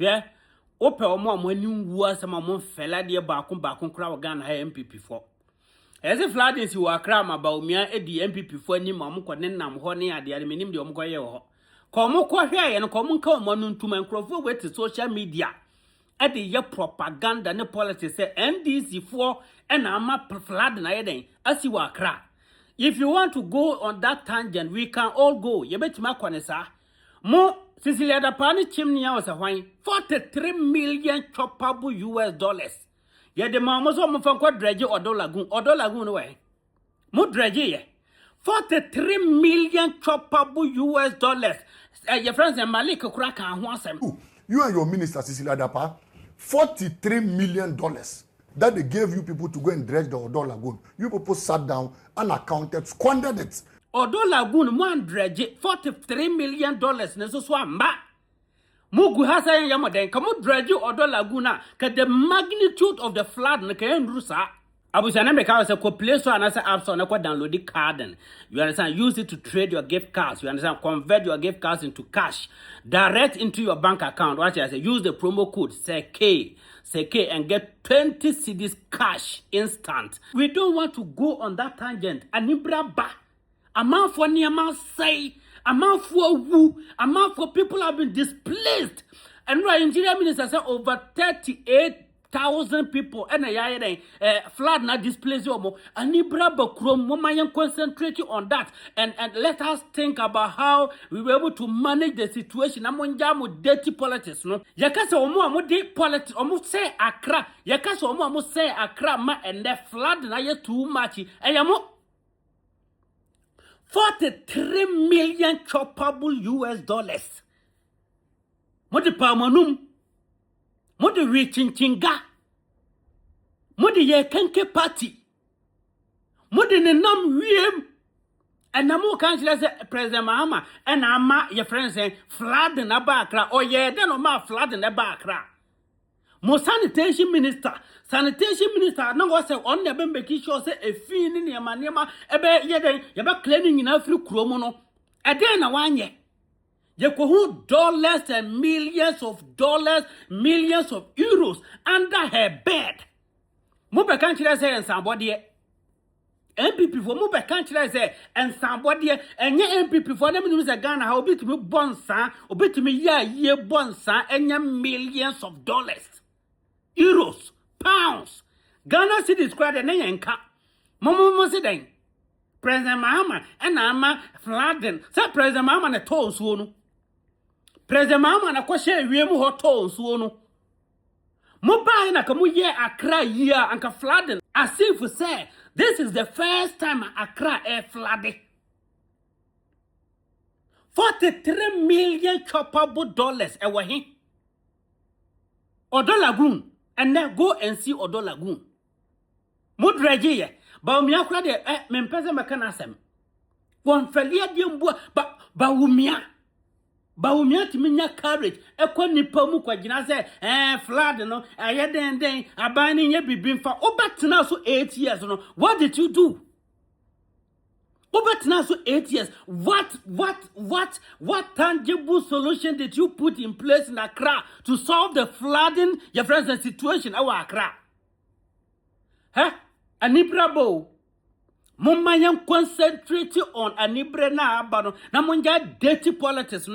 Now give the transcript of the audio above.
Yeah. Ope omo amani wu asema mo fela de baako kra wa Ghana ha NPP for. Ese flooding si wa Accra ma ba omia edi NPP for ni ma mo kone nam ho ne ade ade menim de omo koye ho. Ko mo ko hwe ye no ko mo nka omo no ntuma nkrofo we to social media. Ede ye propaganda ne politics say NDC for and ama flood na yeden asi wa Accra. If you want to go on that tangent, we can all go. Ye betima kwanesa. Mo Sicilia da pani chimney was a wine 43 million choppable US dollars. Ye de mama so mo fan kwa dredge or lagoon way. Mo dredge ye 43 million choppable US dollars. Your friends and Malik crack and one sem. You and your minister Cecilia Dapa, $43 million that they gave you people to go and dredge the Odo Lagoon. You people sat down and accounted, squandered it. Odo Lagoon one dredge $43 million neso swamba. Mugu hasa yamoden kamu dredge Odo Laguna ka the magnitude of the flood na kayen rusa. Abusana make us a play store and app so na kwa download the card. You understand? Use it to trade your gift cards. You understand? Convert your gift cards into cash direct into your bank account. Watch I say use the promo code say K and get 20 cedis cash instant. We don't want to go on that tangent. Anibra ba. Amount for niama say. Amount for woo. Amount for people have been displaced. And right, Nigeria minister said over 38,000 people and flood na displaced yomo. Anibra bakrom momayan concentrating on that and let us think about how we were able to manage the situation. Amonja mo dirty politics no. Yakasa omo de politics omo say Accra. Yakasa omo say Accra ma and the flood na ye too much. Eyamo 43 million choppable US dollars. Modi pamanum. Modi richinchinga. Modi ye kenke party. Modi nenam wiem. And namu kanchila se President Mahama. And ama your friends say flood in Accra. Oh yeah, then ma flood in Accra. Mo sanitation minister no go say on the make sure say e fi ni niema ebe ye den ye be cleaning in afri kromo no e den na wanye ye ko hu dollars and millions of euros under her bed. Mo be kan kire say ensambode NPP for mo be kan kire say ensambode enye NPP for dem ni say Ghana ha obitumi bonsa obitumi ya ye bonsa enye millions of dollars, euros, pounds. Ghana cedis credit and yanka. Momo sitting. President Mahama and Ama flooding. Say President Mahama na toll suonu. President Mahama na kwashe wiemu ho toll suonu. Mo ba na kamu ye Accra year anka flooding. As if we say this is the first time Accra air flooded. 43 million choppable dollars ewa hin. Odo Lagoon. And then go and see Odo Lagoon. Mudreje ye. Ba umia kula de mempeze makana sem. Wonfelia de mbua ba umia. Ba umia timinya courage. Ekwa nipa mu kwa gina se flood no aye den abani nye bibimfa. Obatina so 8 years no. What did you do? Obatina so 8 years. What tangible solution did you put in place in Accra to solve the flooding your friends and situation our Accra? Huh? Anibra bo. Mumayam concentrating on Anibra na abano. Na monja dirty politics.